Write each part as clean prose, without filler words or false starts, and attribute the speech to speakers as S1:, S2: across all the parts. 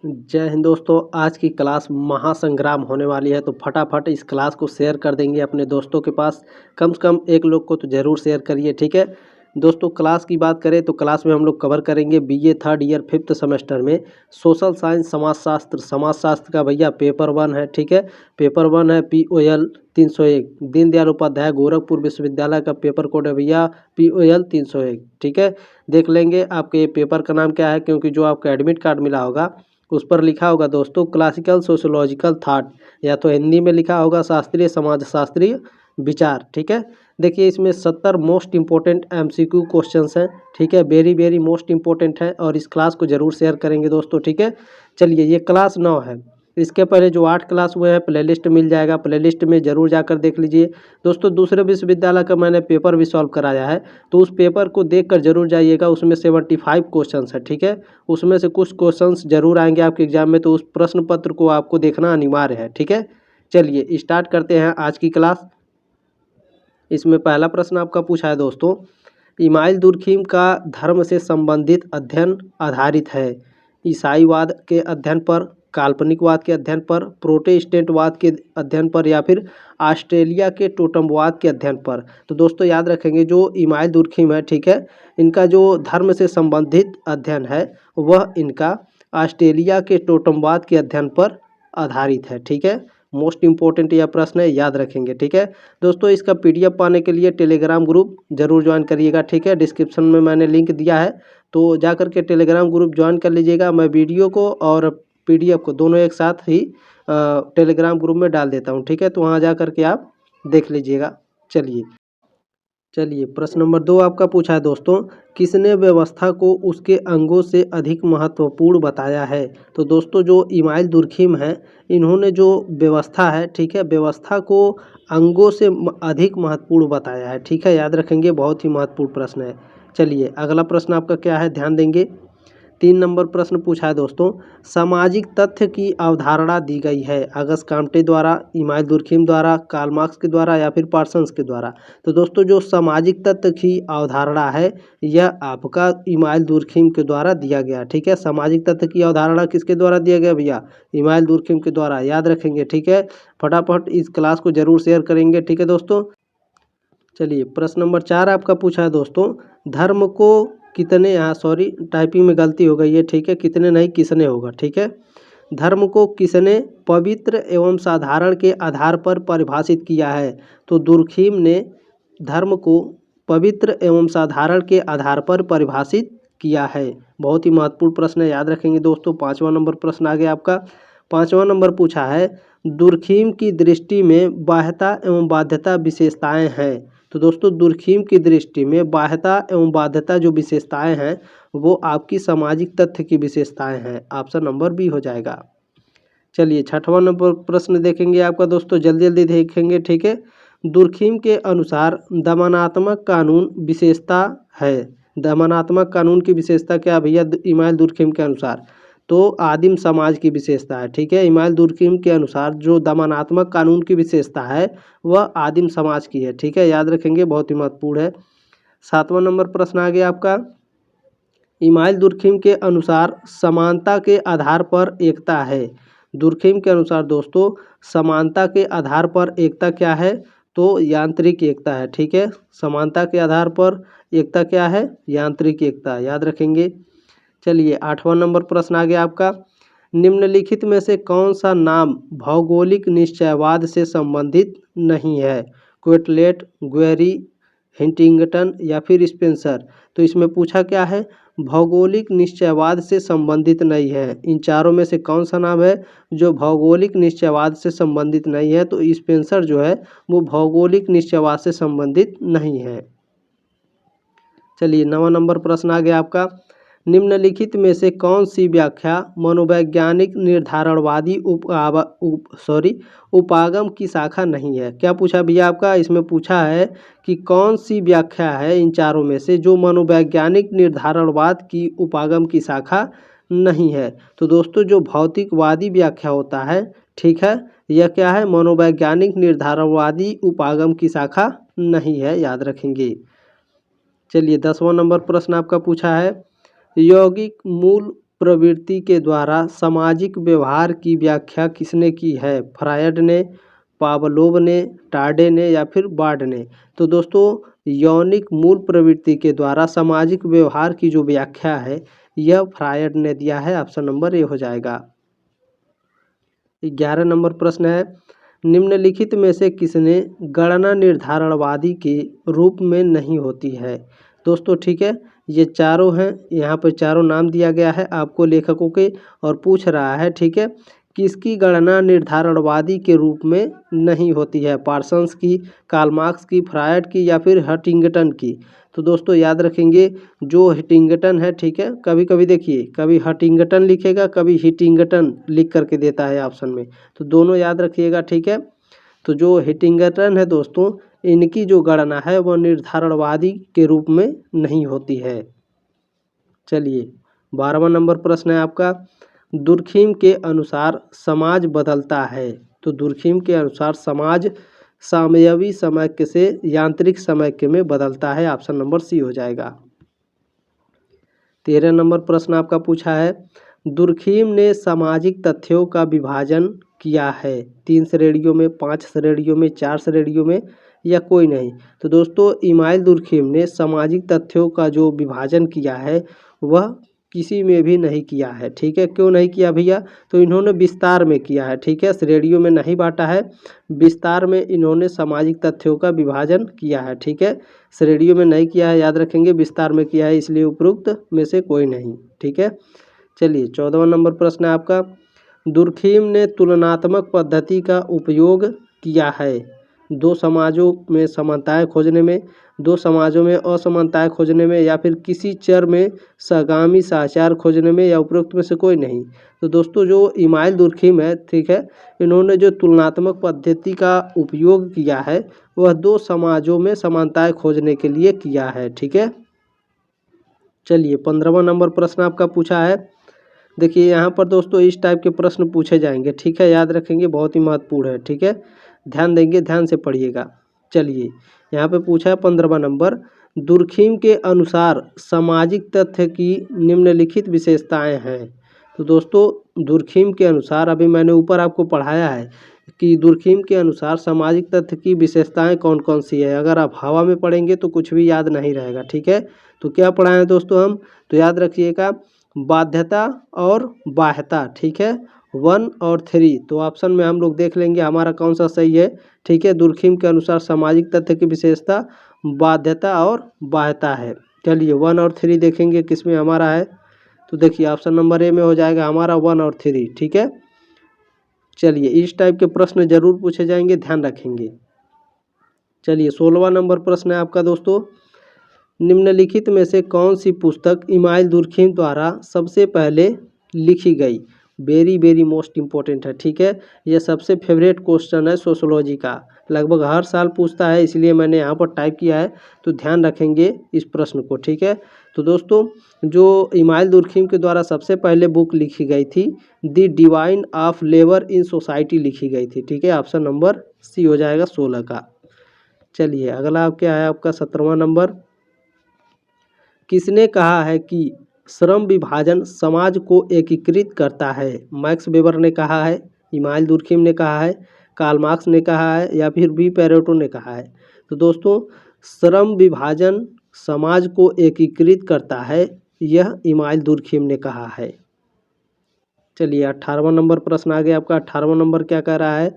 S1: जय हिंद दोस्तों। आज की क्लास महासंग्राम होने वाली है, तो फटाफट इस क्लास को शेयर कर देंगे अपने दोस्तों के पास। कम से कम एक लोग को तो ज़रूर शेयर करिए, ठीक है दोस्तों। क्लास की बात करें तो क्लास में हम लोग कवर करेंगे BA third year 5th semester में सोशल साइंस समाजशास्त्र का भैया पेपर 1 है, ठीक है। पेपर 1 है POL 301 दीनदयाल उपाध्याय गोरखपुर विश्वविद्यालय का पेपर कोड है भैया POL 301, ठीक है। देख लेंगे आपके ये पेपर का नाम क्या है, क्योंकि जो आपका एडमिट कार्ड मिला होगा उस पर लिखा होगा दोस्तों क्लासिकल सोशियोलॉजिकल थॉट, या तो हिंदी में लिखा होगा शास्त्रीय समाजशास्त्रीय विचार, ठीक है। देखिए इसमें 70 मोस्ट इंपॉर्टेंट MCQ क्वेश्चंस हैं, ठीक है। वेरी वेरी मोस्ट इंपॉर्टेंट है और इस क्लास को जरूर शेयर करेंगे दोस्तों, ठीक है। चलिए ये क्लास 9 है। इसके पहले जो 8 क्लास हुए हैं प्लेलिस्ट मिल जाएगा, प्लेलिस्ट में ज़रूर जाकर देख लीजिए दोस्तों। दूसरे विश्वविद्यालय का मैंने पेपर भी सॉल्व कराया है, तो उस पेपर को देखकर जरूर जाइएगा। उसमें 75 क्वेश्चंस है, ठीक है। उसमें से कुछ क्वेश्चंस जरूर आएंगे आपके एग्जाम में, तो उस प्रश्न पत्र को आपको देखना अनिवार्य है, ठीक है। चलिए स्टार्ट करते हैं आज की क्लास। इसमें पहला प्रश्न आपका पूछा है दोस्तों, इमाइल दुर्खिम का धर्म से संबंधित अध्ययन आधारित है ईसाईवाद के अध्ययन पर, काल्पनिकवाद के अध्ययन पर, प्रोटेस्टेंटवाद के अध्ययन पर, या फिर ऑस्ट्रेलिया के टोटमवाद के अध्ययन पर। तो दोस्तों याद रखेंगे जो इमाइल दुर्खिम है, ठीक है, इनका जो धर्म से संबंधित अध्ययन है वह इनका ऑस्ट्रेलिया के टोटमवाद के अध्ययन पर आधारित है, ठीक है। मोस्ट इंपॉर्टेंट यह प्रश्न है, याद रखेंगे, ठीक है दोस्तों। इसका PDF पाने के लिए टेलीग्राम ग्रुप जरूर ज्वाइन करिएगा, ठीक है। डिस्क्रिप्शन में मैंने लिंक दिया है, तो जा कर के टेलीग्राम ग्रुप ज्वाइन कर लीजिएगा। मैं वीडियो को और PDF को दोनों एक साथ ही टेलीग्राम ग्रुप में डाल देता हूँ, ठीक है। तो वहाँ जा कर के आप देख लीजिएगा। चलिए प्रश्न नंबर 2 आपका पूछा है दोस्तों, किसने व्यवस्था को उसके अंगों से अधिक महत्वपूर्ण बताया है। तो दोस्तों जो इमाइल दुर्खिम है, इन्होंने जो व्यवस्था है, ठीक है, व्यवस्था को अंगों से अधिक महत्वपूर्ण बताया है, ठीक है। याद रखेंगे, बहुत ही महत्वपूर्ण प्रश्न है। चलिए अगला प्रश्न आपका क्या है, ध्यान देंगे। 3 नंबर प्रश्न पूछा है दोस्तों, सामाजिक तथ्य की अवधारणा दी गई है अगस्त काम्टे द्वारा, इमाइल दुर्खिम द्वारा, कार्ल मार्क्स के द्वारा, या फिर पार्सन्स के द्वारा। तो दोस्तों जो सामाजिक तथ्य की अवधारणा है यह आपका इमाइल दुर्खिम के द्वारा दिया गया, ठीक है। सामाजिक तथ्य की अवधारणा किसके द्वारा दिया गया भैया, इमाइल दुर्खिम के द्वारा, याद रखेंगे, ठीक है। फटाफट इस क्लास को जरूर शेयर करेंगे, ठीक है दोस्तों। चलिए प्रश्न नंबर 4 आपका पूछा है दोस्तों, धर्म को कितने, यहाँ सॉरी टाइपिंग में गलती हो गई है, ठीक है, कितने नहीं किसने होगा, ठीक है। धर्म को किसने पवित्र एवं साधारण के आधार पर परिभाषित किया है। तो दुर्खिम ने धर्म को पवित्र एवं साधारण के आधार पर परिभाषित किया है। बहुत ही महत्वपूर्ण प्रश्न है, याद रखेंगे दोस्तों। 5वां नंबर प्रश्न आ गया आपका। 5वां नंबर पूछा है, दुर्खिम की दृष्टि में बाह्यता एवं बाध्यता विशेषताएं हैं। तो दोस्तों दुर्खिम की दृष्टि में बाह्यता एवं बाध्यता जो विशेषताएं हैं वो आपकी सामाजिक तथ्य की विशेषताएं हैं। ऑप्शन नंबर बी हो जाएगा। चलिए 6वां नंबर प्रश्न देखेंगे आपका दोस्तों, जल्दी जल्दी देखेंगे, ठीक है। दुर्खिम के अनुसार दमनात्मक कानून विशेषता है। दमनात्मक कानून की विशेषता क्या भैया इमाइल दुर्खिम के अनुसार, तो आदिम समाज की विशेषता है, ठीक है। इमाइल दुर्खिम के अनुसार जो दमनात्मक कानून की विशेषता है वह आदिम समाज की है, ठीक है, याद रखेंगे, बहुत ही महत्वपूर्ण है। 7वां नंबर प्रश्न आ गया आपका, इमाइल दुर्खिम के अनुसार समानता के आधार पर एकता है। दुर्खिम के अनुसार दोस्तों समानता के आधार पर एकता क्या है, तो यांत्रिक एकता है, ठीक है। समानता के आधार पर एकता क्या है, यांत्रिक एकता, याद रखेंगे। चलिए 8वां नंबर प्रश्न आ गया आपका, निम्नलिखित में से कौन सा नाम भौगोलिक निश्चयवाद से संबंधित नहीं है। क्वेटलेट, ग्वेरी, हिंटिंगटन, या फिर स्पेंसर। तो इसमें पूछा क्या है, भौगोलिक निश्चयवाद से संबंधित नहीं है। इन चारों में से कौन सा नाम है जो भौगोलिक निश्चयवाद से संबंधित नहीं है। तो स्पेंसर जो है वो भौगोलिक निश्चयवाद से संबंधित नहीं है। चलिए 9वां नंबर प्रश्न आ गया आपका, निम्नलिखित में से कौन सी व्याख्या मनोवैज्ञानिक निर्धारणवादी उपागम की शाखा नहीं है। क्या पूछा भैया आपका, इसमें पूछा है कि कौन सी व्याख्या है इन चारों में से जो मनोवैज्ञानिक निर्धारणवाद की उपागम की शाखा नहीं है। तो दोस्तों जो भौतिकवादी व्याख्या होता है, ठीक है, यह क्या है, मनोवैज्ञानिक निर्धारणवादी उपागम की शाखा नहीं है, याद रखेंगे। चलिए 10वां नंबर प्रश्न आपका पूछा है, यौगिक मूल प्रवृत्ति के द्वारा सामाजिक व्यवहार की व्याख्या किसने की है? फ्रायड ने, पावलोव ने, टार्डे ने या फिर बार्ड ने? तो दोस्तों यौनिक मूल प्रवृत्ति के द्वारा सामाजिक व्यवहार की जो व्याख्या है यह फ्रायड ने दिया है। ऑप्शन नंबर ए हो जाएगा। 11 नंबर प्रश्न है, निम्नलिखित में से किसने गणना निर्धारणवादी के रूप में नहीं होती है? दोस्तों ठीक है, ये चारों हैं, यहाँ पर चारों नाम दिया गया है आपको लेखकों के, और पूछ रहा है ठीक है किसकी गणना निर्धारणवादी के रूप में नहीं होती है? पार्सन्स की, कार्ल मार्क्स की, फ्रायड की या फिर हंटिंगटन की? तो दोस्तों याद रखेंगे जो हंटिंगटन है ठीक है, कभी कभी देखिए कभी हंटिंगटन लिखेगा, कभी हिटिंगटन लिख करके देता है ऑप्शन में, तो दोनों याद रखिएगा ठीक है। तो जो हिटिंगटन है दोस्तों, इनकी जो गणना है वह निर्धारणवादी के रूप में नहीं होती है। चलिए 12वां नंबर प्रश्न है आपका, दुर्खिम के अनुसार समाज बदलता है। तो दुर्खिम के अनुसार समाज सामयवी समैक्य से यांत्रिक समैक्य में बदलता है। ऑप्शन नंबर सी हो जाएगा। 13 नंबर प्रश्न आपका पूछा है, दुर्खिम ने सामाजिक तथ्यों का विभाजन किया है 3 श्रेणियों में, 5 श्रेणियों में, 4 श्रेणियों में या कोई नहीं? तो दोस्तों इमाइल दुर्खिम ने सामाजिक तथ्यों का जो विभाजन किया है वह किसी में भी नहीं किया है ठीक है। क्यों नहीं किया भैया? तो इन्होंने विस्तार में किया है ठीक है, श्रेणियों में नहीं बांटा है, विस्तार में इन्होंने सामाजिक तथ्यों का विभाजन किया है ठीक है। श्रेणियों में नहीं किया है, याद रखेंगे, विस्तार में किया है, इसलिए उपरोक्त में से कोई नहीं ठीक है। चलिए 14वां नंबर प्रश्न है आपका, दुर्खिम ने तुलनात्मक पद्धति का उपयोग किया है 2 समाजों में समानताएं खोजने में, 2 समाजों में असमानताएं खोजने में या फिर किसी चर में सहगामी साचार खोजने में या उपरोक्त में से कोई नहीं? तो दोस्तों जो इमाइल दुर्खिम है ठीक है, इन्होंने जो तुलनात्मक पद्धति का उपयोग किया है वह 2 समाजों में समानताएं खोजने के लिए किया है ठीक है। चलिए 15वां नंबर प्रश्न आपका पूछा है, देखिए यहाँ पर दोस्तों इस टाइप के प्रश्न पूछे जाएंगे ठीक है, याद रखेंगे, बहुत ही महत्वपूर्ण है ठीक है, ध्यान देंगे, ध्यान से पढ़िएगा। चलिए यहाँ पे पूछा है 15वां नंबर, दुर्खिम के अनुसार सामाजिक तथ्य की निम्नलिखित विशेषताएं हैं। तो दोस्तों दुर्खिम के अनुसार, अभी मैंने ऊपर आपको पढ़ाया है कि दुर्खिम के अनुसार सामाजिक तथ्य की विशेषताएं कौन कौन सी है। अगर आप हवा में पढ़ेंगे तो कुछ भी याद नहीं रहेगा ठीक है। तो क्या पढ़ाए हैं दोस्तों हम? तो याद रखिएगा बाध्यता और बाह्यता ठीक है, 1 और 3। तो ऑप्शन में हम लोग देख लेंगे हमारा कौन सा सही है ठीक है। दुर्खिम के अनुसार सामाजिक तथ्य की विशेषता बाध्यता और बाह्यता है। चलिए 1 और 3 देखेंगे किस में हमारा है, तो देखिए ऑप्शन नंबर ए में हो जाएगा हमारा 1 और 3 ठीक है। चलिए इस टाइप के प्रश्न जरूर पूछे जाएंगे, ध्यान रखेंगे। चलिए 16वां नंबर प्रश्न है आपका दोस्तों, निम्नलिखित में से कौन सी पुस्तक इमाइल दुर्खिम द्वारा सबसे पहले लिखी गई? वेरी वेरी मोस्ट इम्पोर्टेंट है ठीक है, यह सबसे फेवरेट क्वेश्चन है सोशोलॉजी का, लगभग हर साल पूछता है, इसलिए मैंने यहाँ पर टाइप किया है, तो ध्यान रखेंगे इस प्रश्न को ठीक है। तो दोस्तों जो इमाइल दुर्खिम के द्वारा सबसे पहले बुक लिखी गई थी the divine of labour in society लिखी गई थी ठीक है। ऑप्शन नंबर सी हो जाएगा 16 का। चलिए अगला क्या है आपका 17वां नंबर, किसने कहा है कि श्रम विभाजन समाज को एकीकृत करता है? मैक्स वेबर ने कहा है, इमाइल दुर्खिम ने कहा है, कार्ल मार्क्स ने कहा है या फिर बी पेरेटो ने कहा है? तो दोस्तों श्रम विभाजन समाज को एकीकृत करता है, यह इमाइल दुर्खिम ने कहा है। चलिए 18वां नंबर प्रश्न आ गया आपका। 18वां नंबर क्या कह रहा है,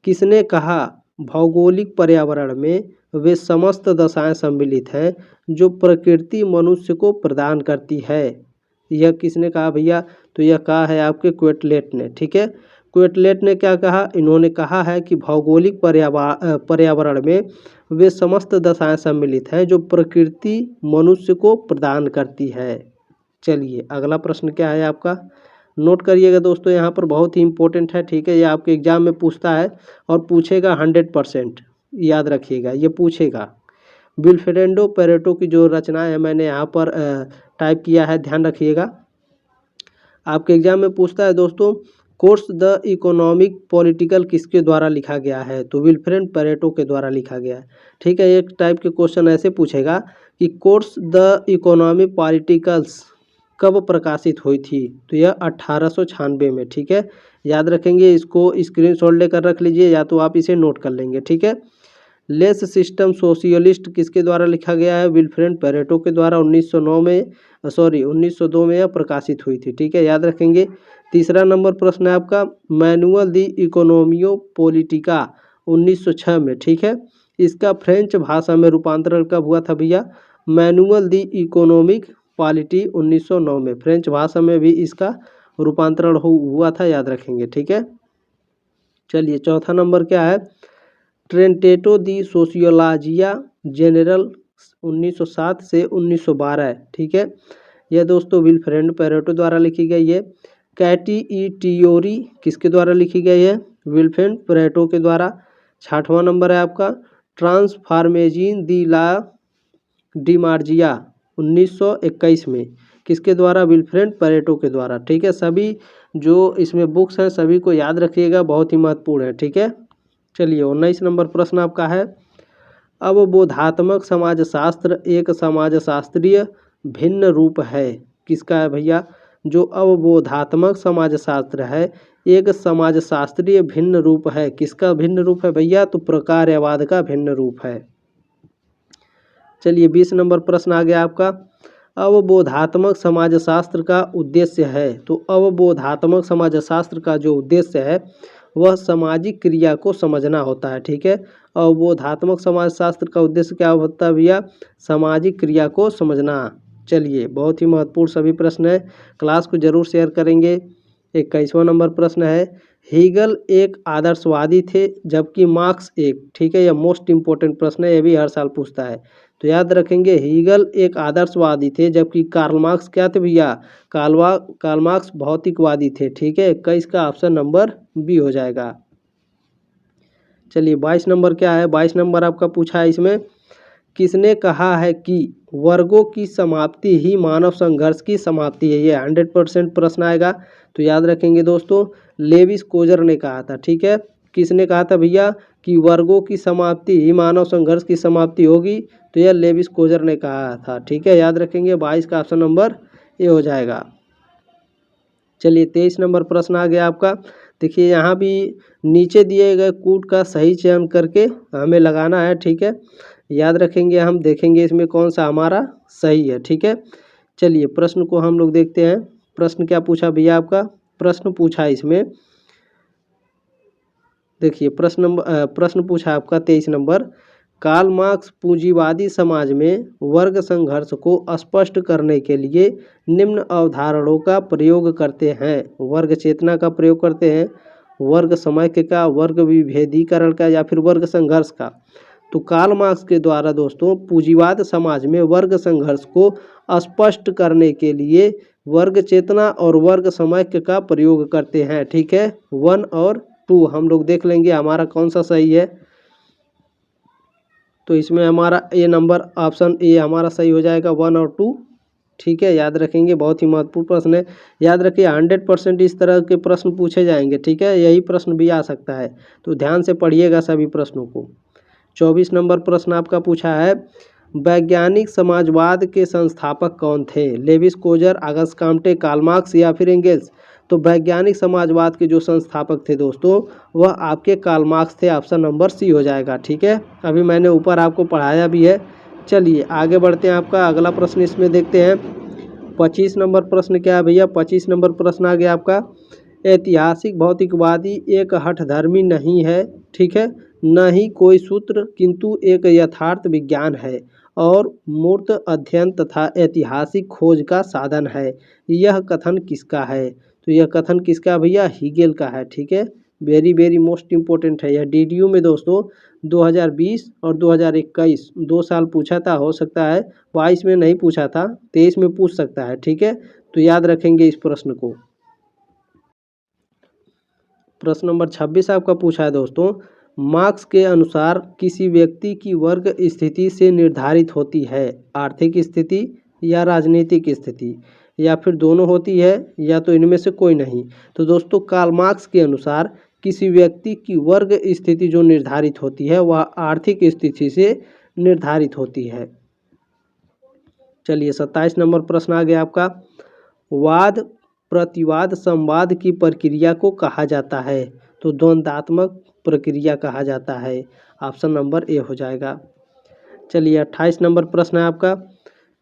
S1: किसने कहा भौगोलिक पर्यावरण में वे समस्त दशाएं सम्मिलित हैं जो प्रकृति मनुष्य को प्रदान करती है? यह किसने कहा भैया? तो यह कहा है आपके क्वेटलेट ने ठीक है। क्वेटलेट ने क्या कहा? इन्होंने कहा है कि भौगोलिक पर्यावरण में वे समस्त दशाएं सम्मिलित हैं जो प्रकृति मनुष्य को प्रदान करती है। चलिए अगला प्रश्न क्या है आपका, नोट करिएगा दोस्तों, यहाँ पर बहुत ही इंपॉर्टेंट है ठीक है, ये आपके एग्जाम में पूछता है और पूछेगा 100%, याद रखिएगा ये पूछेगा। विल्फ्रेडो पेरेटो की जो रचना है मैंने यहाँ पर टाइप किया है, ध्यान रखिएगा, आपके एग्जाम में पूछता है दोस्तों, कोर्स द इकोनॉमिक पॉलिटिकल किसके द्वारा लिखा गया है? तो विल्फ्रेड पेरेटो के द्वारा लिखा गया है ठीक है। एक टाइप के क्वेश्चन ऐसे पूछेगा कि कोर्स द इकोनॉमिक पॉलिटिकल्स कब प्रकाशित हुई थी? तो यह 1896 में, ठीक है। याद रखेंगे, इसको स्क्रीनशॉट लेकर रख लीजिए या तो आप इसे नोट कर लेंगे, ठीक है। लेस सिस्टम सोशियलिस्ट किसके द्वारा लिखा गया है? विल्फ्रेड पेरेटो के द्वारा 1902 में यह प्रकाशित हुई थी, ठीक है, याद रखेंगे। तीसरा नंबर प्रश्न है आपका, मैनुअल दी इकोनॉमियो पॉलिटिका 1906 में, ठीक है। इसका फ्रेंच भाषा में रूपांतरण कब हुआ था भैया? मैनुअल दी इकोनॉमिक पॉलिटी 1909 में, फ्रेंच भाषा में भी इसका रूपांतरण हुआ था, याद रखेंगे, ठीक है। चलिए चौथा नंबर क्या है? ट्रेंटेटो दी सोशियोलॉजिया जनरल 1907 से 1912, ठीक है। यह दोस्तों विल्फ्रेड पेरेटो द्वारा लिखी गई है। कैटी ई टियोरी किसके द्वारा लिखी गई है? विल्फ्रेड पेरेटो के द्वारा। छठवां नंबर है आपका, ट्रांसफॉर्मेजिन दी ला डिमार्जिया 1921 में, किसके द्वारा? विल्फ्रेड पेरेटो के द्वारा, ठीक है। सभी जो इसमें बुक्स हैं सभी को याद रखिएगा, बहुत ही महत्वपूर्ण है, ठीक है। चलिए 19 नंबर प्रश्न आपका है, अवबोधात्मक समाजशास्त्र एक समाजशास्त्रीय भिन्न रूप है, किसका है भैया? जो अवबोधात्मक समाजशास्त्र है एक समाजशास्त्रीय भिन्न रूप है, किसका भिन्न रूप है भैया? तो प्रकार्यवाद का भिन्न रूप है। चलिए 20 नंबर प्रश्न आ गया आपका, अवबोधात्मक समाजशास्त्र का उद्देश्य है। तो अवबोधात्मक समाजशास्त्र का जो उद्देश्य है वह सामाजिक क्रिया को समझना होता है, ठीक है। अवबोधात्मक समाजशास्त्र का उद्देश्य क्या होता है भैया? सामाजिक क्रिया को समझना। चलिए बहुत ही महत्वपूर्ण सभी प्रश्न है, क्लास को जरूर शेयर करेंगे। 21वां नंबर प्रश्न है, हीगल एक आदर्शवादी थे जबकि मार्क्स एक, ठीक है। यह मोस्ट इंपॉर्टेंट प्रश्न है, यह भी हर साल पूछता है, तो याद रखेंगे हीगल एक आदर्शवादी थे जबकि कार्ल मार्क्स क्या थे भैया? कार्ल मार्क्स भौतिकवादी थे, ठीक है। 21 का ऑप्शन नंबर बी हो जाएगा। चलिए 22 नंबर क्या है? 22 नंबर आपका पूछा है इसमें, किसने कहा है कि वर्गों की समाप्ति ही मानव संघर्ष की समाप्ति है? ये 100% प्रश्न आएगा, तो याद रखेंगे दोस्तों, लेविस कोजर ने कहा था, ठीक है। किसने कहा था भैया कि वर्गों की समाप्ति ही मानव संघर्ष की समाप्ति होगी? तो यह लेविस कोजर ने कहा था, ठीक है, याद रखेंगे। 22 का ऑप्शन नंबर ए हो जाएगा। चलिए 23 नंबर प्रश्न आ गया आपका, देखिए यहाँ भी नीचे दिए गए कूट का सही चयन करके हमें लगाना है, ठीक है, याद रखेंगे। हम देखेंगे इसमें कौन सा हमारा सही है, ठीक है। चलिए प्रश्न को हम लोग देखते हैं, प्रश्न क्या पूछा भैया आपका? प्रश्न पूछा इसमें, देखिए प्रश्न पूछा आपका 23 नंबर, कार्ल मार्क्स पूंजीवादी समाज में वर्ग संघर्ष को स्पष्ट करने के लिए निम्न अवधारणाओं का प्रयोग करते हैं। वर्ग चेतना का प्रयोग करते हैं, वर्ग समैक्य का, वर्ग विभेदीकरण का, या फिर वर्ग संघर्ष का। तो कार्ल मार्क्स के द्वारा दोस्तों पूंजीवाद समाज में वर्ग संघर्ष को स्पष्ट करने के लिए वर्ग चेतना और वर्ग समैक्य का प्रयोग करते हैं, ठीक है। 1 और 2 हम लोग देख लेंगे हमारा कौन सा सही है। तो इसमें हमारा ए नंबर ऑप्शन ए हमारा सही हो जाएगा, 1 और 2, ठीक है, याद रखेंगे। बहुत ही महत्वपूर्ण प्रश्न है, याद रखिए 100% इस तरह के प्रश्न पूछे जाएंगे, ठीक है। यही प्रश्न भी आ सकता है, तो ध्यान से पढ़िएगा सभी प्रश्नों को। 24 नंबर प्रश्न आपका पूछा है, वैज्ञानिक समाजवाद के संस्थापक कौन थे? Lewis Coser, Auguste Comte, Karl Marx या फिर एंगेल्स? तो वैज्ञानिक समाजवाद के जो संस्थापक थे दोस्तों वह आपके कार्ल मार्क्स थे, ऑप्शन नंबर सी हो जाएगा, ठीक है। अभी मैंने ऊपर आपको पढ़ाया भी है। चलिए आगे बढ़ते हैं, आपका अगला प्रश्न इसमें देखते हैं। 25 नंबर प्रश्न क्या है भैया? 25 नंबर प्रश्न आ गया आपका, ऐतिहासिक भौतिकवादी एक हठधर्मी नहीं है, ठीक है, न ही कोई सूत्र, किंतु एक यथार्थ विज्ञान है और मूर्त अध्ययन तथा ऐतिहासिक खोज का साधन है। यह कथन किसका है? तो यह कथन किसका भैया? हीगेल का है, ठीक है। वेरी वेरी मोस्ट इम्पोर्टेंट है, यह डीडीयू में दोस्तों 2020 और 2021 2 साल पूछा था, हो सकता है 22 में नहीं पूछा था, 23 में पूछ सकता है, ठीक है। तो याद रखेंगे इस प्रश्न को। प्रश्न नंबर 26 आपका पूछा है दोस्तों, मार्क्स के अनुसार किसी व्यक्ति की वर्ग स्थिति से निर्धारित होती है आर्थिक स्थिति या राजनीतिक स्थिति, या फिर दोनों होती है, या तो इनमें से कोई नहीं। तो दोस्तों कार्ल मार्क्स के अनुसार किसी व्यक्ति की वर्ग स्थिति जो निर्धारित होती है वह आर्थिक स्थिति से निर्धारित होती है। चलिए 27 नंबर प्रश्न आ गया आपका, वाद प्रतिवाद संवाद की प्रक्रिया को कहा जाता है? तो द्वंद्वात्मक प्रक्रिया कहा जाता है। ऑप्शन नंबर ए हो जाएगा। चलिए 28 नंबर प्रश्न है आपका,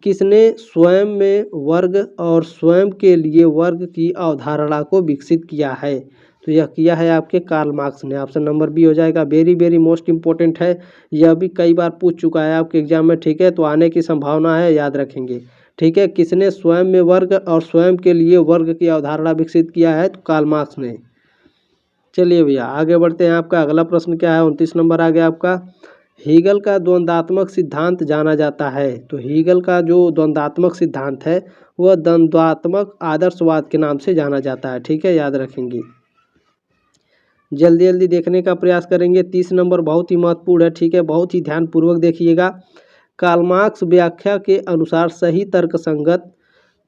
S1: किसने स्वयं में वर्ग और स्वयं के लिए वर्ग की अवधारणा को विकसित किया है? तो यह किया है आपके कार्ल मार्क्स ने। ऑप्शन नंबर बी हो जाएगा। वेरी वेरी मोस्ट इंपॉर्टेंट है, यह भी कई बार पूछ चुका है आपके एग्जाम में, ठीक है, तो आने की संभावना है, याद रखेंगे, ठीक है। किसने स्वयं में वर्ग और स्वयं के लिए वर्ग की अवधारणा विकसित किया है? तो कार्ल मार्क्स ने। चलिए भैया आगे बढ़ते हैं। आपका अगला प्रश्न क्या है? 29 नंबर आ गया आपका, हीगल का द्वंद्वात्मक सिद्धांत जाना जाता है। तो हीगल का जो द्वंद्वात्मक सिद्धांत है वह द्वंद्वात्मक आदर्शवाद के नाम से जाना जाता है, ठीक है, याद रखेंगे। जल्दी जल्दी देखने का प्रयास करेंगे। 30 नंबर बहुत ही महत्वपूर्ण है, ठीक है, बहुत ही ध्यानपूर्वक देखिएगा। कार्ल मार्क्स व्याख्या के अनुसार सही तर्कसंगत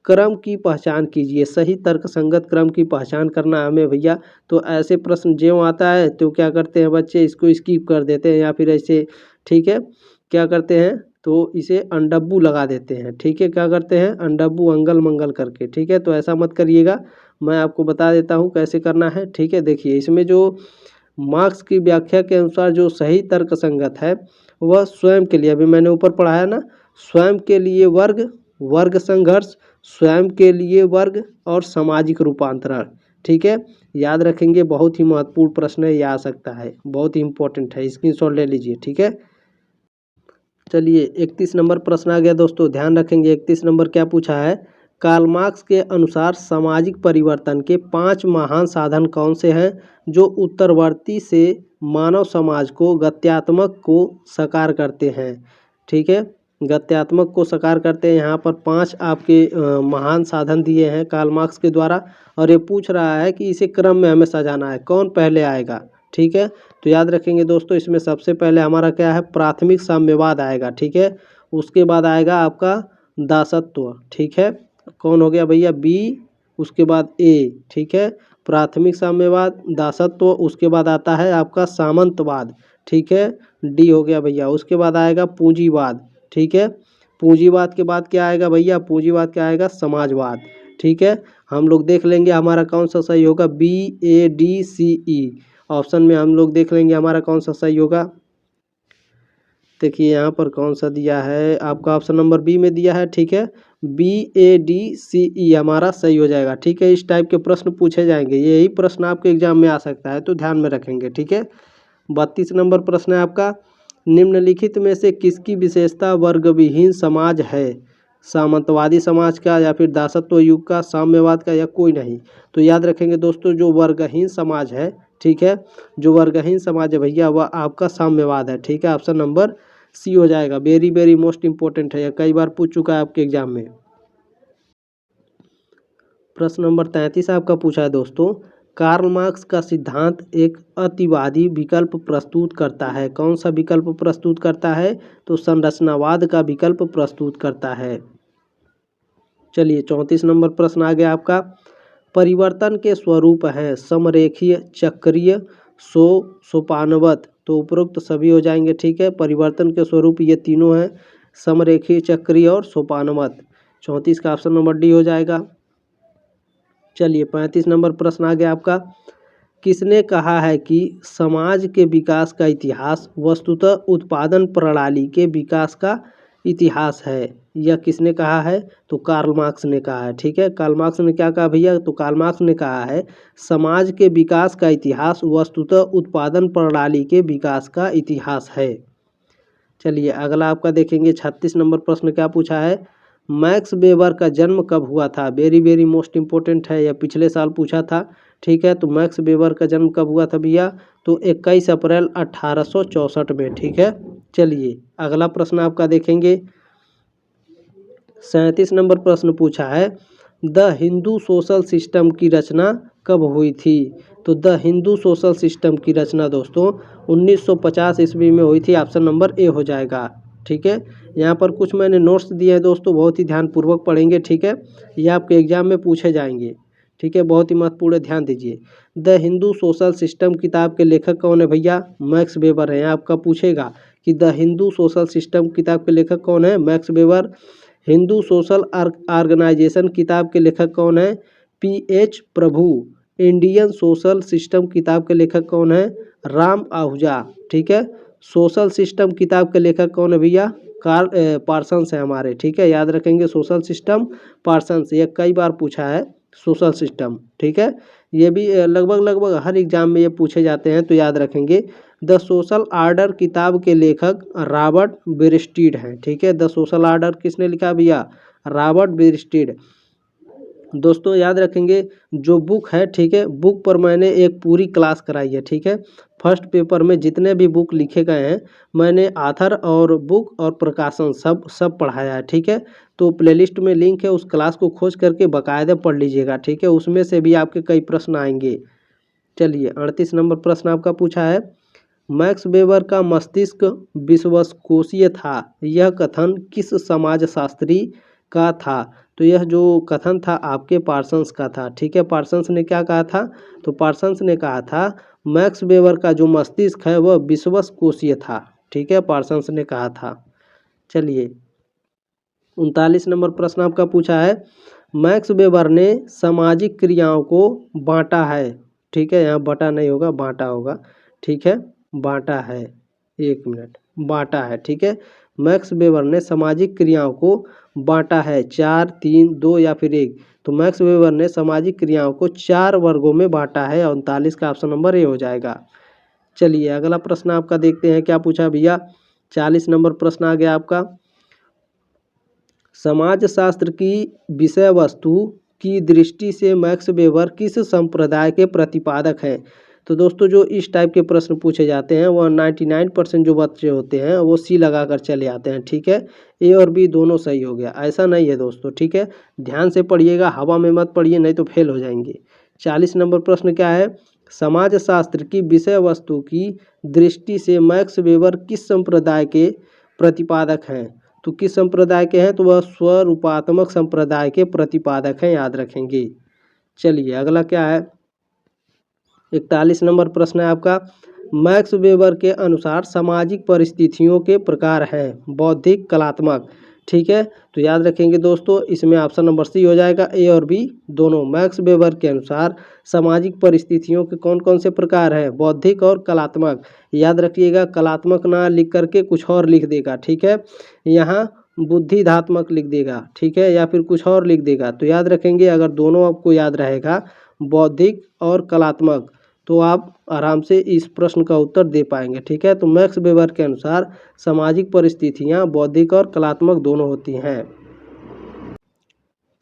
S1: क्रम की पहचान कीजिए। सही तर्कसंगत क्रम की पहचान करना हमें भैया। तो ऐसे प्रश्न जो आता है तो क्या करते हैं बच्चे, इसको स्किप कर देते हैं या फिर ऐसे, ठीक है, क्या करते हैं तो इसे अंडब्बू लगा देते हैं, ठीक है, क्या करते हैं अंडब्बू अंगल मंगल करके, ठीक है, तो ऐसा मत करिएगा, मैं आपको बता देता हूँ कैसे करना है, ठीक है। देखिए इसमें जो मार्क्स की व्याख्या के अनुसार जो सही तर्कसंगत है वह स्वयं के लिए, अभी मैंने ऊपर पढ़ाया ना, स्वयं के लिए वर्ग, वर्ग संघर्ष, स्वयं के लिए वर्ग और सामाजिक रूपांतरण, ठीक है, याद रखेंगे। बहुत ही महत्वपूर्ण प्रश्न है, ये आ सकता है, बहुत ही इंपॉर्टेंट है, स्क्रीनशॉट ले लीजिए, ठीक है। चलिए 31 नंबर प्रश्न आ गया दोस्तों, ध्यान रखेंगे। 31 नंबर क्या पूछा है? कार्ल मार्क्स के अनुसार सामाजिक परिवर्तन के 5 महान साधन कौन से हैं जो उत्तरवर्ती से मानव समाज को गत्यात्मक को साकार करते हैं, ठीक है, गत्यात्मक को साकार करते हैं। यहाँ पर 5 आपके महान साधन दिए हैं कार्ल मार्क्स के द्वारा, और ये पूछ रहा है कि इसे क्रम में हमें सजाना है, कौन पहले आएगा, ठीक है। तो याद रखेंगे दोस्तों, इसमें सबसे पहले हमारा क्या है, प्राथमिक साम्यवाद आएगा, ठीक है, उसके बाद आएगा आपका दासत्व, ठीक है, कौन हो गया भैया, बी, उसके बाद ए, ठीक है, प्राथमिक साम्यवाद, दासत्व, उसके बाद आता है आपका सामंतवाद, ठीक है, डी हो गया भैया, उसके बाद आएगा पूंजीवाद, ठीक है, पूंजीवाद के बाद क्या आएगा भैया, पूंजीवाद क्या आएगा, समाजवाद, ठीक है। हम लोग देख लेंगे हमारा कौन सा सही होगा, B A D C E option में हम लोग देख लेंगे हमारा कौन सा सही होगा। देखिए यहाँ पर कौन सा दिया है आपका, ऑप्शन नंबर बी में दिया है, ठीक है, बी ए डी सी ई हमारा सही हो जाएगा, ठीक है। इस टाइप के प्रश्न पूछे जाएंगे, यही प्रश्न आपके एग्जाम में आ सकता है, तो ध्यान में रखेंगे, ठीक है। 32 नंबर प्रश्न है आपका, निम्नलिखित में से किसकी विशेषता वर्गविहीन समाज है? सामंतवादी समाज का, या फिर दासत्व युग का, साम्यवाद का, या कोई नहीं? तो याद रखेंगे दोस्तों, जो वर्गहीन समाज है, ठीक है, जो वर्गहीन समाज है भैया वह आपका साम्यवाद है, ठीक है, ऑप्शन नंबर सी हो जाएगा। वेरी वेरी मोस्ट इंपॉर्टेंट है, यह कई बार पूछ चुका है आपके एग्जाम में। प्रश्न नंबर 33 आपका पूछा है दोस्तों, कार्ल मार्क्स का सिद्धांत एक अतिवादी विकल्प प्रस्तुत करता है। कौन सा विकल्प प्रस्तुत करता है? तो संरचनावाद का विकल्प प्रस्तुत करता है। चलिए 34 नंबर प्रश्न आ गया आपका, परिवर्तन के स्वरूप हैं समरेखीय, चक्रीय, सोपानवत। तो उपरोक्त सभी हो जाएंगे, ठीक है। परिवर्तन के स्वरूप ये तीनों हैं, समरेखीय, चक्रीय और सोपानवत। 34 का ऑप्शन नंबर डी हो जाएगा। चलिए 35 नंबर प्रश्न आ गया आपका, किसने कहा है कि समाज के विकास का इतिहास वस्तुतः उत्पादन प्रणाली के विकास का इतिहास है? यह किसने कहा है? तो कार्ल मार्क्स ने कहा है, ठीक है। कार्ल मार्क्स ने क्या कहा भैया? तो कार्ल मार्क्स ने कहा है समाज के विकास का इतिहास वस्तुतः उत्पादन प्रणाली के विकास का इतिहास है। चलिए अगला आपका देखेंगे 36 नंबर प्रश्न क्या पूछा है, मैक्स वेबर का जन्म कब हुआ था? वेरी वेरी मोस्ट इंपॉर्टेंट है, यह पिछले साल पूछा था, ठीक है। तो मैक्स वेबर का जन्म कब हुआ था भैया? तो 21 अप्रैल 1864 में, ठीक है। चलिए अगला प्रश्न आपका देखेंगे 37 नंबर प्रश्न पूछा है, द हिंदू सोशल सिस्टम की रचना कब हुई थी? तो द हिंदू सोशल सिस्टम की रचना दोस्तों 1950 ईस्वी में हुई थी, ऑप्शन नंबर ए हो जाएगा, ठीक है। यहाँ पर कुछ मैंने नोट्स दिए हैं दोस्तों, बहुत ही ध्यानपूर्वक पढ़ेंगे, ठीक है, ये आपके एग्जाम में पूछे जाएंगे, ठीक है, बहुत ही महत्वपूर्ण, ध्यान दीजिए। द हिंदू सोशल सिस्टम किताब के लेखक कौन है भैया? मैक्स वेबर है। आपका पूछेगा कि द हिंदू सोशल सिस्टम किताब के लेखक कौन है? Max Weber. Hindu social organization किताब के लेखक कौन है? PH Prabhu. Indian social system किताब के लेखक कौन है? राम आहूजा। ठीक है। सोशल सिस्टम किताब के लेखक कौन है भैया? कार्ल पार्सन्स है हमारे। ठीक है, याद रखेंगे सोशल सिस्टम पार्सन्स, ये कई बार पूछा है सोशल सिस्टम। ठीक है, ये भी लगभग हर एग्जाम में ये पूछे जाते हैं, तो याद रखेंगे। द सोशल आर्डर किताब के लेखक रॉबर्ट बेरस्टीड हैं। ठीक है, द सोशल आर्डर किसने लिखा भैया? रॉबर्ट बेरस्टीड। दोस्तों याद रखेंगे जो बुक है, ठीक है, बुक पर मैंने एक पूरी क्लास कराई है। ठीक है, फर्स्ट पेपर में जितने भी बुक लिखे गए हैं मैंने आथर और बुक और प्रकाशन सब पढ़ाया है। ठीक है, तो प्लेलिस्ट में लिंक है, उस क्लास को खोज करके बाकायदा पढ़ लीजिएगा। ठीक है, उसमें से भी आपके कई प्रश्न आएंगे। चलिए 38 नंबर प्रश्न आपका पूछा है, मैक्स वेबर का मस्तिष्क विश्वकोशीय था, यह कथन किस समाजशास्त्री का था? तो यह जो कथन था आपके पार्सन्स का था। ठीक है, पार्सन्स ने क्या कहा था? तो पार्सन्स ने कहा था मैक्स वेबर का जो मस्तिष्क है वह विश्वकोशीय था। ठीक है, पार्सन्स ने कहा था। चलिए 39 नंबर प्रश्न आपका पूछा है, मैक्स वेबर ने सामाजिक क्रियाओं को बांटा है। ठीक है, यहाँ बटा नहीं होगा, बांटा होगा। ठीक है, बांटा है, एक मिनट, बांटा है। ठीक है, मैक्स वेबर ने सामाजिक क्रियाओं को बांटा है 4, 3, 2 या फिर 1। तो मैक्स वेबर ने सामाजिक क्रियाओं को 4 वर्गों में बांटा है। 39 का ऑप्शन नंबर ए हो जाएगा। चलिए अगला प्रश्न आपका देखते हैं क्या पूछा भैया। 40 नंबर प्रश्न आ गया आपका, समाजशास्त्र की विषय वस्तु की दृष्टि से मैक्स वेबर किस संप्रदाय के प्रतिपादक हैं? तो दोस्तों जो इस टाइप के प्रश्न पूछे जाते हैं वह 99% जो बच्चे होते हैं वो सी लगा कर चले आते हैं। ठीक है, ए और बी दोनों सही हो गया, ऐसा नहीं है दोस्तों। ठीक है, ध्यान से पढ़िएगा, हवा में मत पढ़िए नहीं तो फेल हो जाएंगे। 40 नंबर प्रश्न क्या है, समाजशास्त्र की विषय वस्तु की दृष्टि से मैक्स वेबर किस संप्रदाय के प्रतिपादक हैं? तो किस संप्रदाय के हैं? तो वह स्वरूपात्मक संप्रदाय के प्रतिपादक हैं, याद रखेंगे। चलिए अगला क्या है, 41 नंबर प्रश्न है आपका, मैक्स वेबर के अनुसार सामाजिक परिस्थितियों के प्रकार हैं बौद्धिक, कलात्मक। ठीक है, तो याद रखेंगे दोस्तों, इसमें ऑप्शन नंबर सी हो जाएगा, ए और बी दोनों। मैक्स वेबर के अनुसार सामाजिक परिस्थितियों के कौन कौन से प्रकार हैं? बौद्धिक और कलात्मक। याद रखिएगा, कलात्मक ना लिख करके कुछ और लिख देगा। ठीक है, यहाँ बुद्धिधात्मक लिख देगा। ठीक है, या फिर कुछ और लिख देगा। तो याद रखेंगे, अगर दोनों आपको याद रहेगा बौद्धिक और कलात्मक, तो आप आराम से इस प्रश्न का उत्तर दे पाएंगे। ठीक है, तो मैक्स वेबर के अनुसार सामाजिक परिस्थितियां बौद्धिक और कलात्मक दोनों होती हैं।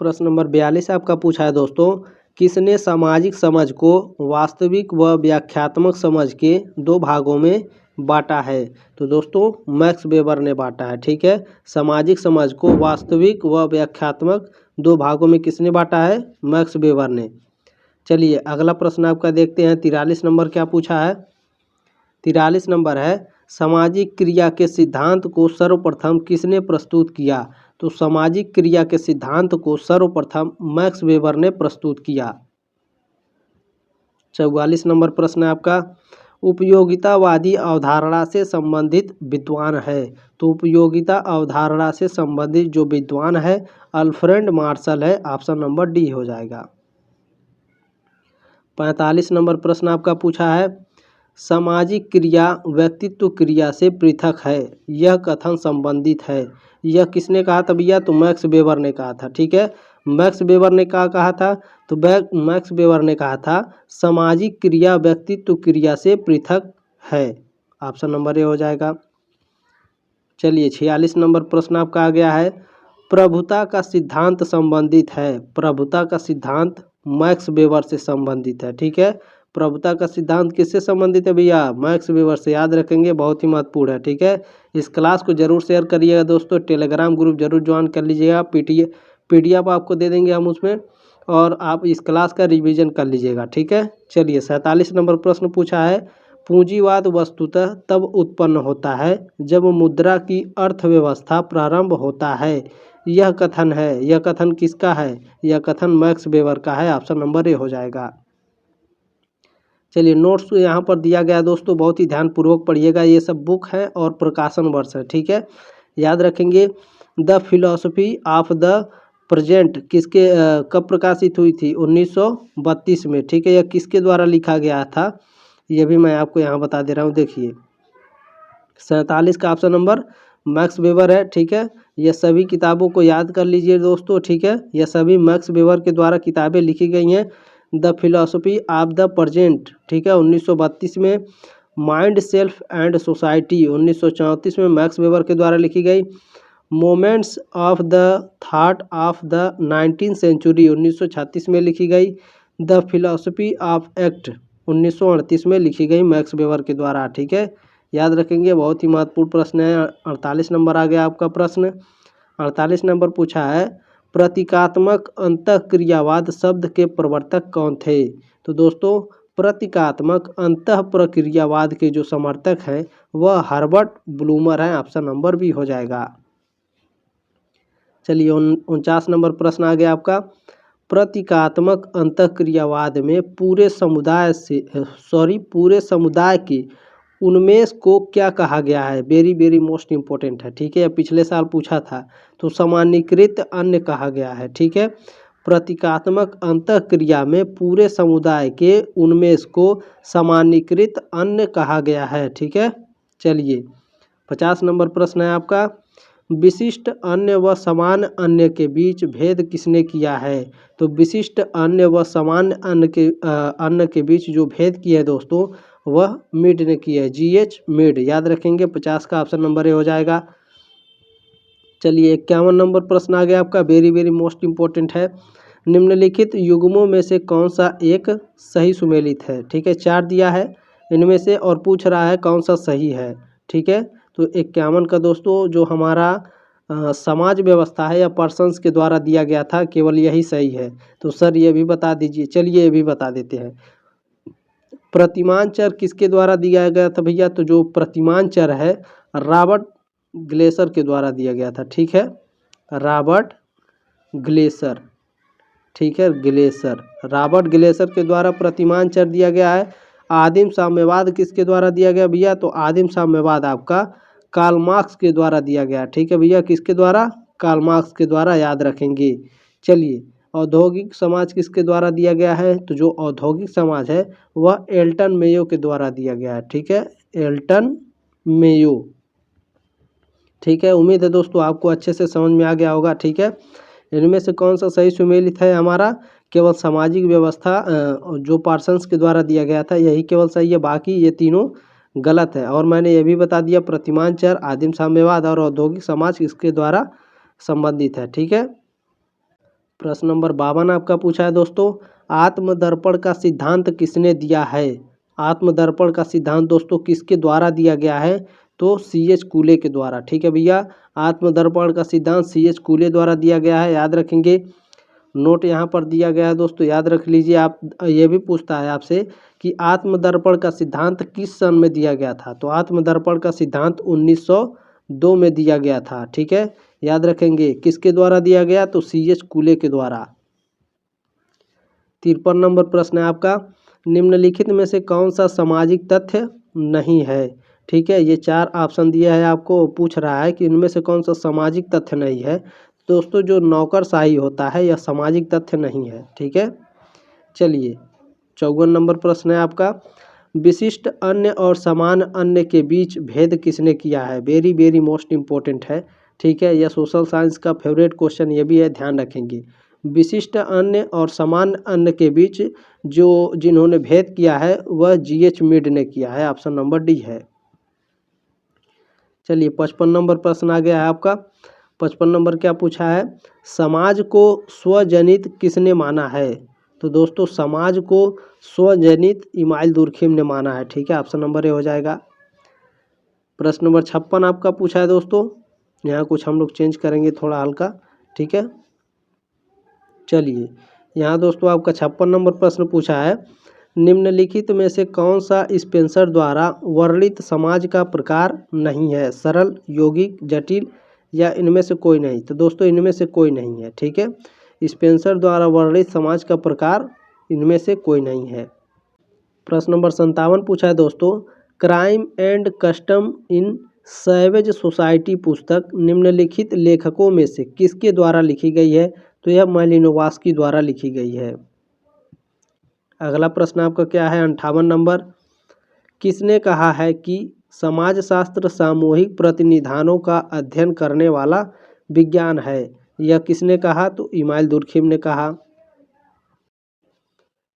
S1: प्रश्न नंबर 42 आपका पूछा है दोस्तों, किसने सामाजिक समझ को वास्तविक व व्याख्यात्मक समझ के 2 भागों में बांटा है? तो दोस्तों मैक्स वेबर ने बांटा है। ठीक है, सामाजिक समझ को वास्तविक व व्याख्यात्मक 2 भागों में किसने बांटा है? मैक्स वेबर ने। चलिए अगला प्रश्न आपका देखते हैं, 43 नंबर क्या पूछा है। 43 नंबर है, सामाजिक क्रिया के सिद्धांत को सर्वप्रथम किसने प्रस्तुत किया? तो सामाजिक क्रिया के सिद्धांत को सर्वप्रथम मैक्स वेबर ने प्रस्तुत किया। 44 नंबर प्रश्न है आपका, उपयोगितावादी अवधारणा से संबंधित विद्वान है? तो उपयोगिता अवधारणा से संबंधित जो विद्वान है अल्फ्रेड मार्शल है, ऑप्शन नंबर डी हो जाएगा। 45 नंबर प्रश्न आपका पूछा है, सामाजिक क्रिया व्यक्तित्व क्रिया से पृथक है, यह कथन संबंधित है। यह किसने कहा था भैया? तो मैक्स वेबर ने कहा था। ठीक है, मैक्स वेबर ने क्या कहा था? तो मैक्स वेबर ने कहा था सामाजिक क्रिया व्यक्तित्व क्रिया से पृथक है, ऑप्शन नंबर ए हो जाएगा। चलिए 46 नंबर प्रश्न आपका आ गया है, प्रभुता का सिद्धांत संबंधित है। प्रभुता का सिद्धांत मैक्स वेबर से संबंधित है। ठीक है, प्रभुता का सिद्धांत किससे संबंधित है भैया? मैक्स वेबर से, याद रखेंगे, बहुत ही महत्वपूर्ण है। ठीक है, इस क्लास को जरूर शेयर करिएगा दोस्तों, टेलीग्राम ग्रुप जरूर ज्वाइन कर लीजिएगा, पीडीएफ आपको दे देंगे हम उसमें, और आप इस क्लास का रिवीजन कर लीजिएगा। ठीक है, चलिए 47 नंबर प्रश्न पूछा है, पूंजीवाद वस्तुतः तब उत्पन्न होता है जब मुद्रा की अर्थव्यवस्था प्रारंभ होता है, यह कथन है। यह कथन किसका है? यह कथन मैक्स वेबर का है, ऑप्शन नंबर ए हो जाएगा। चलिए नोट्स यहाँ पर दिया गया दोस्तों, बहुत ही ध्यानपूर्वक पढ़िएगा, ये सब बुक है और प्रकाशन वर्ष है। ठीक है, याद रखेंगे the philosophy of the present किसके कब प्रकाशित हुई थी? 1932 में। ठीक है, यह किसके द्वारा लिखा गया था? ये भी मैं आपको यहाँ बता दे रहा हूँ। देखिए 47 का ऑप्शन नंबर मैक्स वेबर है। ठीक है, यह सभी किताबों को याद कर लीजिए दोस्तों। ठीक है, यह सभी मैक्स वेबर के द्वारा किताबें लिखी गई हैं। The philosophy of the present, ठीक है, 1932 में। माइंड सेल्फ एंड सोसाइटी 1934 में मैक्स वेबर के द्वारा लिखी गई। Moments of the thought of the 19th century 1936 में लिखी गई। द फिलॉसफी ऑफ एक्ट 1938 में लिखी गई मैक्स वेबर के द्वारा। ठीक है, याद रखेंगे, बहुत ही महत्वपूर्ण प्रश्न है। 48 नंबर आ गया आपका प्रश्न। 48 नंबर पूछा है प्रतीकात्मक अंतःक्रियावाद शब्द के प्रवर्तक कौन थे? तो दोस्तों प्रतीकात्मक अंतः प्रक्रियावाद के जो समर्थक हैं वह हर्बर्ट ब्लूमर हैं। ऑप्शन नंबर बी हो जाएगा। चलिए 49 नंबर प्रश्न आ गया आपका। प्रतीकात्मक अंतःक्रियावाद में पूरे समुदाय के उन्मेष को क्या कहा गया है? वेरी वेरी मोस्ट इम्पोर्टेंट है। ठीक है, पिछले साल पूछा था, तो सामान्यीकृत अन्य कहा गया है। ठीक है, प्रतीकात्मक अंतःक्रिया में पूरे समुदाय के उन्मेष को सामान्यीकृत अन्य कहा गया है। ठीक है, चलिए 50 नंबर प्रश्न है आपका। विशिष्ट अन्य व समान अन्य के बीच भेद किसने किया है? तो विशिष्ट अन्य व समान अन्य के बीच जो भेद किया है दोस्तों वह मीड ने किया है। GH मीड, याद रखेंगे। 50 का ऑप्शन नंबर ए हो जाएगा। चलिए 51 नंबर प्रश्न आ गया आपका, वेरी वेरी मोस्ट इम्पोर्टेंट है। निम्नलिखित युग्मों में से कौन सा एक सही सुमेलित है? ठीक है, 4 दिया है इनमें से और पूछ रहा है कौन सा सही है। ठीक है, तो 51 का दोस्तों जो हमारा समाज व्यवस्था है या पर्सन्स के द्वारा दिया गया था, केवल यही सही है। तो सर ये भी बता दीजिए। चलिए ये भी बता देते हैं। प्रतिमान चर किसके द्वारा दिया गया था भैया? तो जो प्रतिमान चर है रॉबर्ट ग्लेसर के द्वारा दिया गया था। ठीक है, रॉबर्ट ग्लेसर। ठीक है, ग्लेसर, रॉबर्ट ग्लेसर के द्वारा प्रतिमान चर दिया गया है। आदिम साम्यवाद किसके द्वारा दिया गया भैया? तो आदिम साम्यवाद आपका कार्ल मार्क्स के द्वारा दिया गया। ठीक है भैया, किसके द्वारा? कार्ल मार्क्स के द्वारा, याद रखेंगे। चलिए औद्योगिक समाज किसके द्वारा दिया गया है? तो जो औद्योगिक समाज है वह एल्टन मेयो के द्वारा दिया गया है। ठीक है, एल्टन मेयो। ठीक है, उम्मीद है दोस्तों आपको अच्छे से समझ में आ गया होगा। ठीक है, इनमें से कौन सा सही सुमेलित है हमारा? केवल सामाजिक व्यवस्था जो पार्सन्स के द्वारा दिया गया था यही केवल सही है, बाकी ये तीनों गलत है। और मैंने ये भी बता दिया प्रतिमान चर, आदिम साम्यवाद और औद्योगिक समाज इसके द्वारा संबंधित है। ठीक है, प्रश्न नंबर 52 आपका पूछा है दोस्तों, आत्मदर्पण का सिद्धांत किसने दिया है? आत्मदर्पण का सिद्धांत दोस्तों किसके द्वारा दिया गया है? तो CH कूले के द्वारा। ठीक है भैया, आत्मदर्पण का सिद्धांत CH कूले द्वारा दिया गया है, याद रखेंगे। नोट यहाँ पर दिया गया है दोस्तों, याद रख लीजिए आप। ये भी पूछता है आपसे कि आत्मदर्पण का सिद्धांत किस सन में दिया गया था? तो आत्मदर्पण का सिद्धांत 1902 में दिया गया था। ठीक है, याद रखेंगे। किसके द्वारा दिया गया? तो CH कूले के द्वारा। 53 नंबर प्रश्न है आपका, निम्नलिखित में से कौन सा सामाजिक तथ्य नहीं है? ठीक है, ये 4 ऑप्शन दिया है आपको, पूछ रहा है कि इनमें से कौन सा सामाजिक तथ्य नहीं है। दोस्तों जो नौकरशाही होता है यह सामाजिक तथ्य नहीं है। ठीक है, चलिए 54 नंबर प्रश्न है आपका, विशिष्ट अन्य और समान अन्य के बीच भेद किसने किया है? वेरी वेरी मोस्ट इम्पोर्टेंट है। ठीक है, यह सोशल साइंस का फेवरेट क्वेश्चन ये भी है, ध्यान रखेंगे। विशिष्ट अन्य और समान अन्य के बीच जिन्होंने भेद किया है वह GH मीड ने किया है। ऑप्शन नंबर डी है। चलिए 55 नंबर प्रश्न आ गया है आपका। 55 नंबर क्या पूछा है, समाज को स्वजनित किसने माना है? तो दोस्तों समाज को स्वजनित इमाइल दुर्खिम ने माना है। ठीक है, ऑप्शन नंबर ए हो जाएगा। प्रश्न नंबर 56 आपका पूछा है दोस्तों, यहाँ कुछ हम लोग चेंज करेंगे थोड़ा हल्का। ठीक है, चलिए यहाँ दोस्तों आपका 56 नंबर प्रश्न पूछा है, निम्नलिखित में से कौन सा स्पेंसर द्वारा वर्णित समाज का प्रकार नहीं है? सरल, यौगिक, जटिल या इनमें से कोई नहीं? तो दोस्तों इनमें से कोई नहीं है। ठीक है, स्पेंसर द्वारा वर्णित समाज का प्रकार इनमें से कोई नहीं है। प्रश्न नंबर 57 पूछा है दोस्तों, crime and custom in savage society पुस्तक निम्नलिखित लेखकों में से किसके द्वारा लिखी गई है? तो यह मालिनोवस्की द्वारा लिखी गई है। अगला प्रश्न आपका क्या है 58 नंबर, किसने कहा है कि समाजशास्त्र सामूहिक प्रतिनिधानों का अध्ययन करने वाला विज्ञान है? यह किसने कहा? तो इमाइल दुर्खिम ने कहा।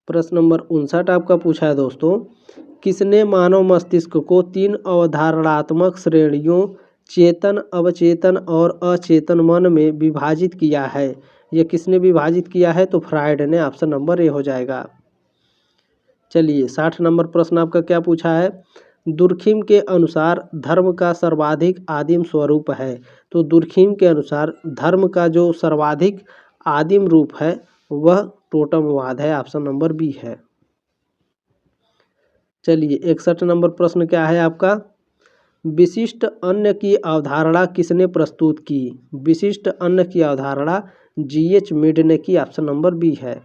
S1: प्रश्न नंबर 59 आपका पूछा है दोस्तों, किसने मानव मस्तिष्क को 3 अवधारणात्मक श्रेणियों चेतन, अवचेतन और अचेतन मन में विभाजित किया है? यह किसने विभाजित किया है? तो फ्राइड ने। ऑप्शन नंबर ए हो जाएगा। चलिए 60 नंबर प्रश्न आपका क्या पूछा है, दुर्खिम के अनुसार धर्म का सर्वाधिक आदिम स्वरूप है? तो दुर्खिम के अनुसार धर्म का जो सर्वाधिक आदिम रूप है वह टोटमवाद है। ऑप्शन नंबर बी है। चलिए 61 नंबर प्रश्न क्या है आपका, विशिष्ट अन्न की अवधारणा किसने प्रस्तुत की? विशिष्ट अन्न की अवधारणा जीएच मिड ने की। ऑप्शन नंबर बी है।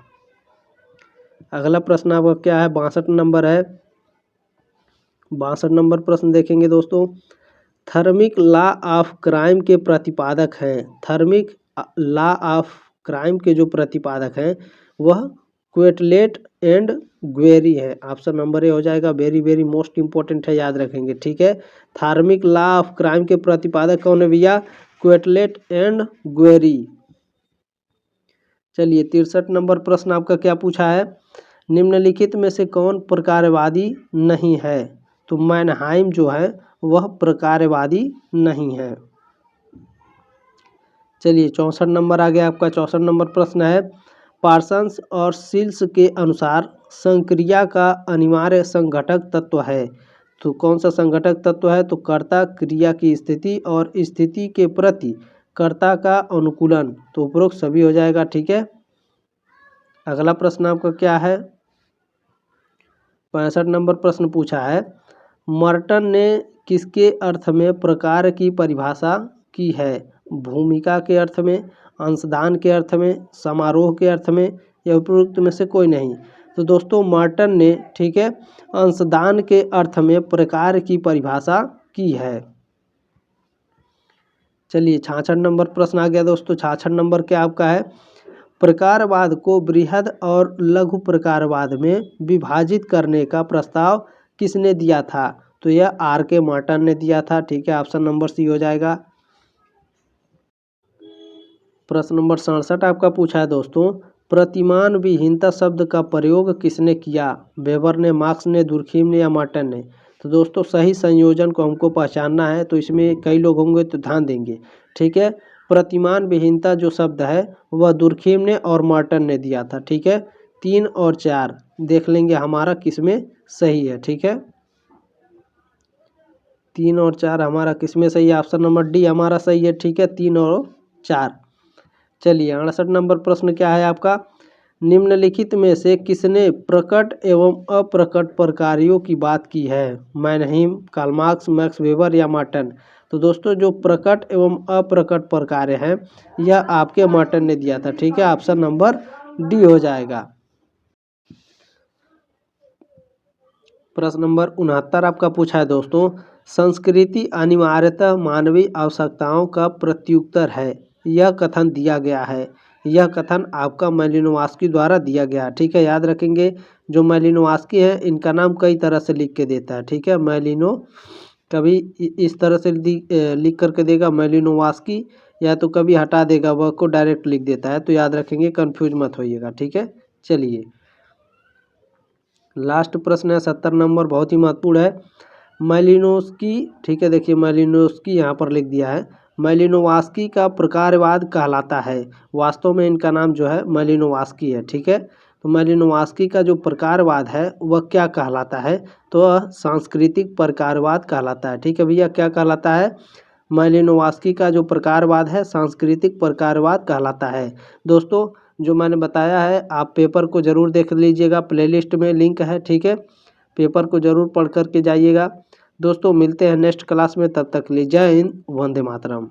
S1: अगला प्रश्न आपका क्या है 62 नंबर है। 62 नंबर प्रश्न देखेंगे दोस्तों, थर्मिक लॉ ऑफ क्राइम के प्रतिपादक हैं। थर्मिक लॉ ऑफ क्राइम के जो प्रतिपादक हैं वह क्वेटलेट एंड ग्वेरी है। ऑप्शन नंबर ए हो जाएगा। वेरी वेरी मोस्ट इंपॉर्टेंट है, याद रखेंगे, ठीक है। थार्मिक लॉ ऑफ क्राइम के प्रतिपादक कौन है भैया? क्वेटलेट एंड ग्वेरी। चलिए 63 नंबर प्रश्न आपका क्या पूछा है, निम्नलिखित में से कौन प्रकारवादी नहीं है? तो मैनहाइम जो है वह प्रकारवादी नहीं है। चलिए 64 नंबर आ गया आपका। 64 नंबर प्रश्न है, पार्सन्स और सिल्स के अनुसार संक्रिया का अनिवार्य संघटक तत्व है? तो कौन सा संघटक तत्व है? तो कर्ता क्रिया की स्थिति और स्थिति के प्रति कर्ता का अनुकूलन। तो उपरोक्त सभी हो जाएगा, ठीक है। अगला प्रश्न आपका क्या है 65 नंबर प्रश्न पूछा है, मर्टन ने किसके अर्थ में प्रकार की परिभाषा की है? भूमिका के अर्थ में, अंशदान के अर्थ में, समारोह के अर्थ में, या उपरोक्त में से कोई नहीं? तो दोस्तों मर्टन ने, ठीक है, अंशदान के अर्थ में प्रकार की परिभाषा की है। चलिए 66 नंबर प्रश्न आ गया दोस्तों। 66 नंबर क्या आपका है, प्रकारवाद को बृहद और लघु प्रकारवाद में विभाजित करने का प्रस्ताव किसने दिया था? तो यह आर के मर्टन ने दिया था, ठीक है। ऑप्शन नंबर सी हो जाएगा। प्रश्न नंबर 67 आपका पूछा है दोस्तों, प्रतिमान विहीनता शब्द का प्रयोग किसने किया? वेबर ने, मार्क्स ने, दुर्खिम ने, या मर्टन ने? तो दोस्तों सही संयोजन को हमको पहचानना है, तो इसमें कई लोग होंगे तो ध्यान देंगे, ठीक है। प्रतिमान विहीनता जो शब्द है वह दुर्खिम ने और मर्टन ने दिया था, ठीक है। 3 और 4 देख लेंगे हमारा किसमें सही है, ठीक है। 3 और 4 हमारा किसमें सही है? ऑप्शन नंबर डी हमारा सही है, ठीक है। 3 और 4। चलिए 68 नंबर प्रश्न क्या है आपका, निम्नलिखित में से किसने प्रकट एवं अप्रकट प्रकारों की बात की है? मैनहाइम, कार्ल मार्क्स, मैक्स वेबर, या मर्टन? तो दोस्तों जो प्रकट एवं अप्रकट प्रकार हैं यह आपके मर्टन ने दिया था, ठीक है। ऑप्शन नंबर डी हो जाएगा। प्रश्न नंबर 69 आपका पूछा है दोस्तों, संस्कृति अनिवार्यतः मानवीय आवश्यकताओं का प्रत्युत्तर है, यह कथन दिया गया है। यह कथन आपका मालिनोवस्की द्वारा दिया गया, ठीक है, याद रखेंगे। जो मालिनोवस्की है इनका नाम कई तरह से लिख के देता है, ठीक है। मालिनो कभी इस तरह से लिख करके देगा मालिनोवस्की, या तो कभी हटा देगा वह को डायरेक्ट लिख देता है, तो याद रखेंगे, कंफ्यूज मत होइएगा, ठीक है। चलिए लास्ट प्रश्न है 70 नंबर, बहुत ही महत्वपूर्ण है। मालिनोवस्की, ठीक है, देखिए मालिनोवस्की यहाँ पर लिख दिया है, मालिनोवस्की का प्रकारवाद कहलाता है। वास्तव में इनका नाम जो है मालिनोवस्की है, ठीक है। तो मालिनोवस्की का जो प्रकारवाद है वह क्या कहलाता है? तो वह सांस्कृतिक प्रकारवाद कहलाता है, ठीक है भैया। क्या कहलाता है? मालिनोवस्की का जो प्रकारवाद है सांस्कृतिक प्रकारवाद कहलाता है। दोस्तों जो मैंने बताया है आप पेपर को ज़रूर देख लीजिएगा, प्लेलिस्ट में लिंक है, ठीक है। पेपर को ज़रूर पढ़ कर के जाइएगा। दोस्तों मिलते हैं नेक्स्ट क्लास में, तब तक के लिए जय हिंद, वंदे मातरम।